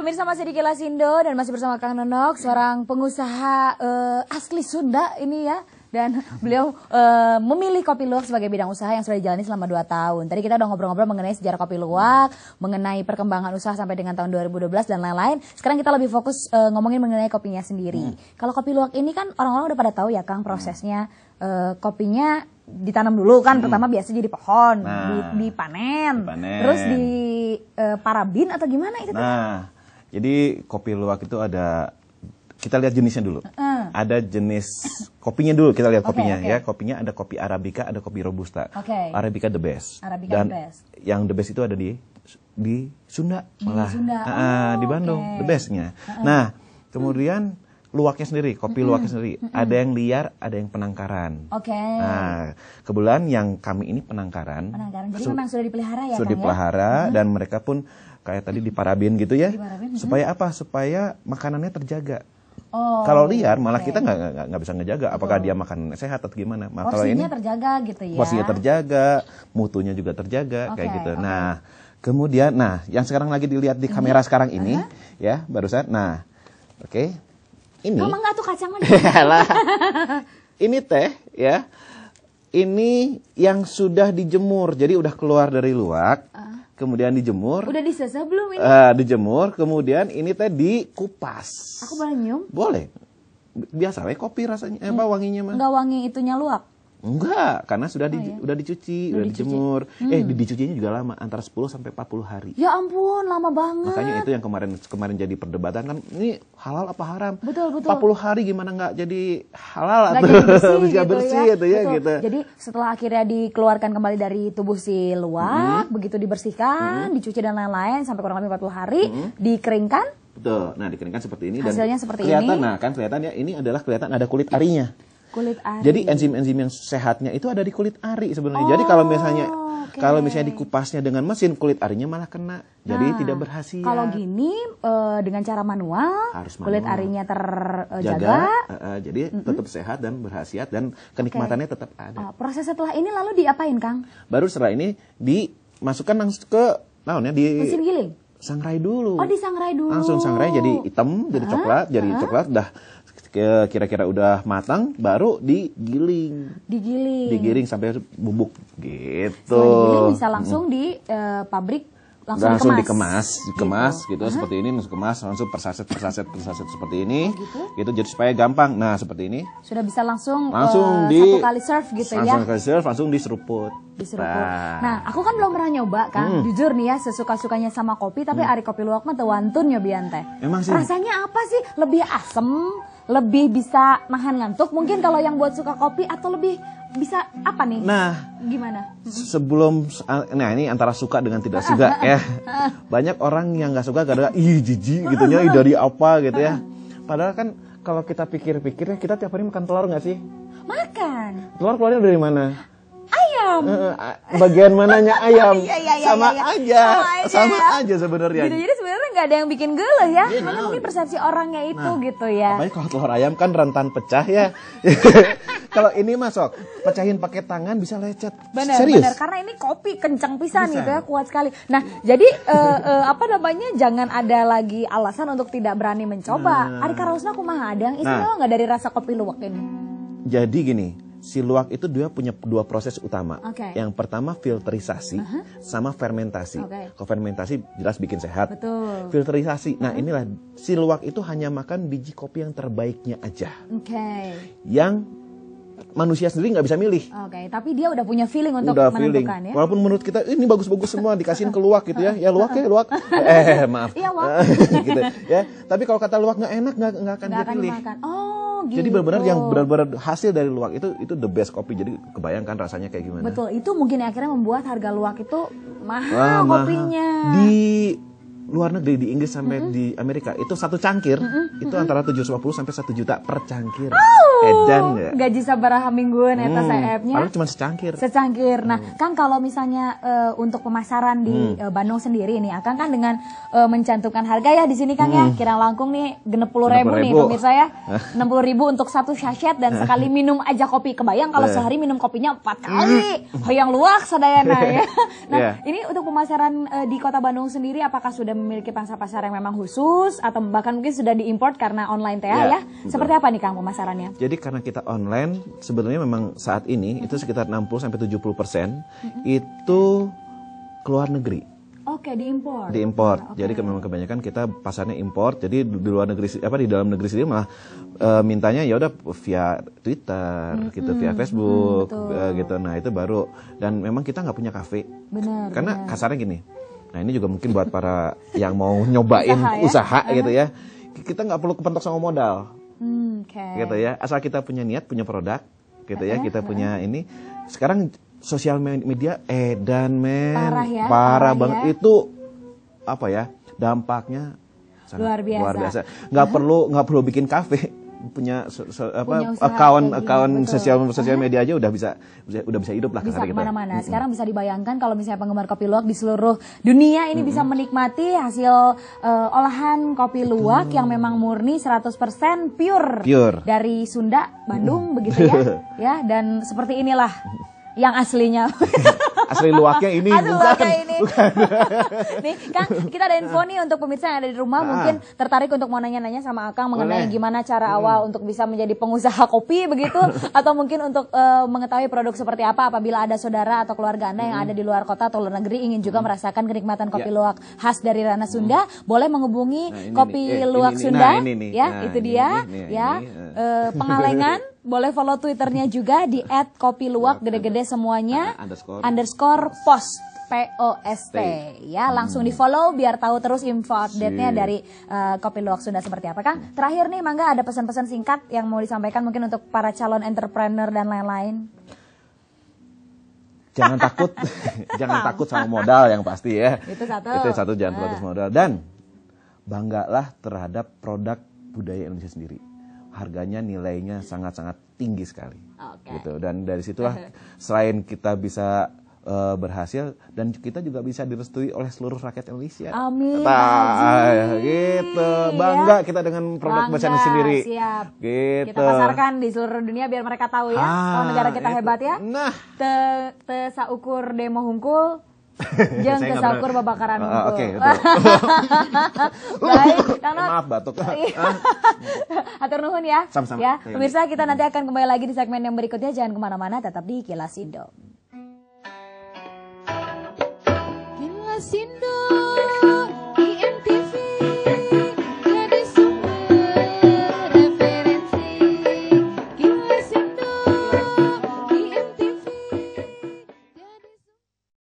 pemirsa masih di Kilas Indo dan masih bersama Kang Nonok, seorang pengusaha asli Sunda ini ya. Dan beliau memilih Kopi Luwak sebagai bidang usaha yang sudah dijalani selama 2 tahun. Tadi kita udah ngobrol-ngobrol mengenai sejarah Kopi Luwak, mengenai perkembangan usaha sampai dengan tahun 2012 dan lain-lain. Sekarang kita lebih fokus ngomongin mengenai kopinya sendiri. Kalau Kopi Luwak ini kan orang-orang udah pada tahu ya Kang prosesnya. Kopinya ditanam dulu kan, pertama biasa jadi pohon, dipanen, terus di parabin atau gimana itu? Nah, jadi Kopi Luwak itu ada, kita lihat jenisnya dulu. Ada jenis kopinya dulu, kita lihat kopinya ya. Kopinya ada kopi Arabica, ada kopi Robusta. Arabica the best. Dan yang the best itu ada di Sunda malah. Di Bandung the bestnya. Nah, kemudian luwaknya sendiri, kopi luwaknya sendiri. Ada yang liar, ada yang penangkaran. Nah, kebetulan yang kami ini penangkaran. Jadi memang sudah dipelihara ya, sudah dipelihara dan mereka pun kayak tadi diparabin gitu ya. Supaya apa? Supaya makanannya terjaga. Kalau liar malah kita nggak bisa ngejaga apakah dia makan sehat atau gimana. Kalau ini terjaga gitu ya. Porsinya terjaga, mutunya juga terjaga kayak gitu. Nah, kemudian yang sekarang lagi dilihat di kamera sekarang ini ya, barusan. Nah, ini. Kamu nggak tuh kacang aja. Ini teh ya. Ini yang sudah dijemur. Jadi udah keluar dari luwak. Kemudian dijemur. Udah disesah belum ini? Dijemur, kemudian ini teh dikupas. Aku boleh nyium? Boleh. Biasa kopi rasanya, wanginya mah. Enggak wangi itunya luwak? Enggak, karena sudah dicuci, udah dijemur. Dicucinya juga lama, antara 10 sampai 40 hari. Ya ampun, lama banget. Makanya itu yang kemarin jadi perdebatan kan, ini halal apa haram? Betul. 40 hari gimana nggak jadi halal atau bersih gitu ya gitu. Jadi setelah akhirnya dikeluarkan kembali dari tubuh si luwak, begitu dibersihkan, dicuci dan lain-lain sampai kurang lebih 40 hari, dikeringkan. Betul. Nah, dikeringkan seperti ini hasilnya dan seperti kelihatan, ini. Nah, kan kelihatan ya, ini adalah kelihatan ada kulit arinya. Kulit ari. Jadi enzim-enzim yang sehatnya itu ada di kulit ari sebenarnya. Jadi kalau misalnya dikupasnya dengan mesin, kulit arinya malah kena. Jadi tidak berhasil. Kalau gini dengan cara manual, kulit arinya terjaga. Jadi tetap sehat dan berkhasiat dan kenikmatannya tetap ada. Proses setelah ini lalu diapain, Kang? Baru setelah ini dimasukkan langsung ke di mesin giling. Sangrai dulu. Disangrai dulu. Langsung sangrai jadi hitam, jadi coklat, dah kira-kira udah matang, baru digiling sampai bubuk gitu. Digiling bisa langsung di pabrik langsung dikemas gitu. Seperti ini langsung persaset seperti ini gitu jadi supaya gampang. Nah, seperti ini sudah bisa langsung di 1 kali serve gitu langsung diseruput. Nah, aku kan belum pernah nyoba kan, jujur nih ya, sesuka-sukanya sama kopi, tapi Ari Kopi Luwak mah teu wantun nyobian teh. Emang sih. Rasanya apa sih? Lebih asem, lebih bisa nahan ngantuk mungkin kalau yang buat suka kopi, atau lebih bisa apa nih? Nah, gimana? Ini antara suka dengan tidak suka ya. Banyak orang yang nggak suka karena jijik gitu ya, dari apa gitu ya. Padahal kan kalau kita pikir-pikir, kita tiap hari makan telur nggak sih? Makan. Telur keluarnya dari mana? Ayam. Bagian mananya ayam? Sama aja sebenarnya. Jadi sebenarnya nggak ada yang bikin geuleuh ya. Hanya mungkin persepsi orangnya itu gitu ya. Apalagi kalau telur ayam kan rentan pecah ya. Kalau ini masuk, pecahin pakai tangan bisa lecet. Benar, karena ini kopi kencang pisan gitu ya, kuat sekali. Nah, jadi jangan ada lagi alasan untuk tidak berani mencoba. Ari karaosna kumaha, ada yang istimewa nggak dari rasa Kopi Luwak ini? Jadi gini, si luwak itu dia punya 2 proses utama. Yang pertama filterisasi sama fermentasi. Kalau fermentasi jelas bikin sehat. Betul. Filterisasi. Nah, inilah si luwak itu hanya makan biji kopi yang terbaiknya aja. Yang manusia sendiri nggak bisa milih. Tapi dia udah punya feeling untuk menentukan ya. Walaupun menurut kita ini bagus-bagus semua dikasihin ke luwak gitu ya. Ya luwak. Maaf. Iya, luwak. Gitu ya. Tapi kalau kata luwak nggak enak nggak akan dipilih. Gitu. Jadi benar-benar yang benar-benar hasil dari luwak itu the best kopi. Jadi kebayangkan rasanya kayak gimana. Betul, itu mungkin akhirnya membuat harga luwak itu mahal kopinya. Di luar negeri, di Inggris sampai di Amerika itu 1 cangkir itu antara 750 sampai 1 juta per cangkir. Edan ya. Gaji sabaraha mingguan eta saepnya. Padahal cuma secangkir. Nah, Kang, kalau misalnya untuk pemasaran di Bandung sendiri nih, Kang kan dengan mencantumkan harga ya di sini Kang ya, kirang langkung nih 60.000 nih pemirsa ya. 60.000 untuk 1 sachet dan sekali minum aja kopi. Kebayang kalau sehari minum kopinya 4 kali. Hoyong luwak sadayana ya. Nah, ini untuk pemasaran di Kota Bandung sendiri apakah sudah memiliki pangsa pasar yang memang khusus atau bahkan mungkin sudah diimport karena online teh ya. Seperti apa nih Kang pemasarannya? Jadi karena kita online, sebenarnya memang saat ini itu sekitar 60-70% itu keluar negeri. Oke, diimpor. Diimpor. Jadi memang kebanyakan kita pasarnya impor. Jadi di luar negeri di dalam negeri sendiri malah mintanya ya udah via Twitter gitu, via Facebook gitu. Nah, itu baru, dan memang kita nggak punya kafe. Benar. Karena kasarnya gini. Nah, ini juga mungkin buat para yang mau nyobain usaha gitu ya. Kita nggak perlu kepentok sama modal. Gitu ya. Asal kita punya niat, punya produk gitu ya. Kita punya ini. Sekarang sosial media edan parah banget itu, apa ya, dampaknya luar biasa. Nggak perlu bikin kafe, punya account sosial media aja udah bisa hidup lah. Bisa kemana-mana. Sekarang bisa dibayangkan kalau misalnya penggemar kopi luwak di seluruh dunia ini bisa menikmati hasil olahan kopi luwak yang memang murni 100% pure dari Sunda, Bandung begitu ya. Ya, dan seperti inilah yang aslinya. Asli luwaknya ini bukan. Nih Kang, kita ada info nih untuk pemirsa yang ada di rumah mungkin tertarik untuk mau nanya-nanya sama Akang mengenai gimana cara awal untuk bisa menjadi pengusaha kopi begitu, atau mungkin untuk mengetahui produk seperti apa apabila ada saudara atau keluarga Anda yang ada di luar kota atau luar negeri ingin juga merasakan kenikmatan kopi luwak khas dari ranah Sunda, boleh menghubungi Kopi Luwak Sunda. Itu dia ya. Pengalengan boleh follow Twitternya juga di @kopiluwak gede-gede semuanya _post POST ya, langsung di follow biar tahu terus info update-nya dari Kopi Luwak Sunda seperti apa. Kang, terakhir nih mangga ada pesan-pesan singkat yang mau disampaikan mungkin untuk para calon entrepreneur dan lain-lain. Jangan takut, jangan takut sama modal yang pasti ya. Itu satu jangan takut sama modal, dan banggalah terhadap produk budaya Indonesia sendiri. Harganya, nilainya sangat-sangat tinggi sekali, gitu. Dan dari situlah selain kita bisa berhasil, dan kita juga bisa direstui oleh seluruh rakyat Indonesia. Amin. Gitu, bangga kita dengan produk bangsa sendiri. Siap. Gitu. Kita pasarkan di seluruh dunia biar mereka tahu ya, kalau negara kita hebat ya. Nah, te saukur demo hungkul. Jangan kesaukur babakaran unggul. Oke, baik, karena maaf batuk. Atur nuhun ya. Sama-sama. Ya, pemirsa, kita nanti akan kembali lagi di segmen yang berikutnya. Jangan kemana-mana, tetap di Kilas Indo. Kilas Indo.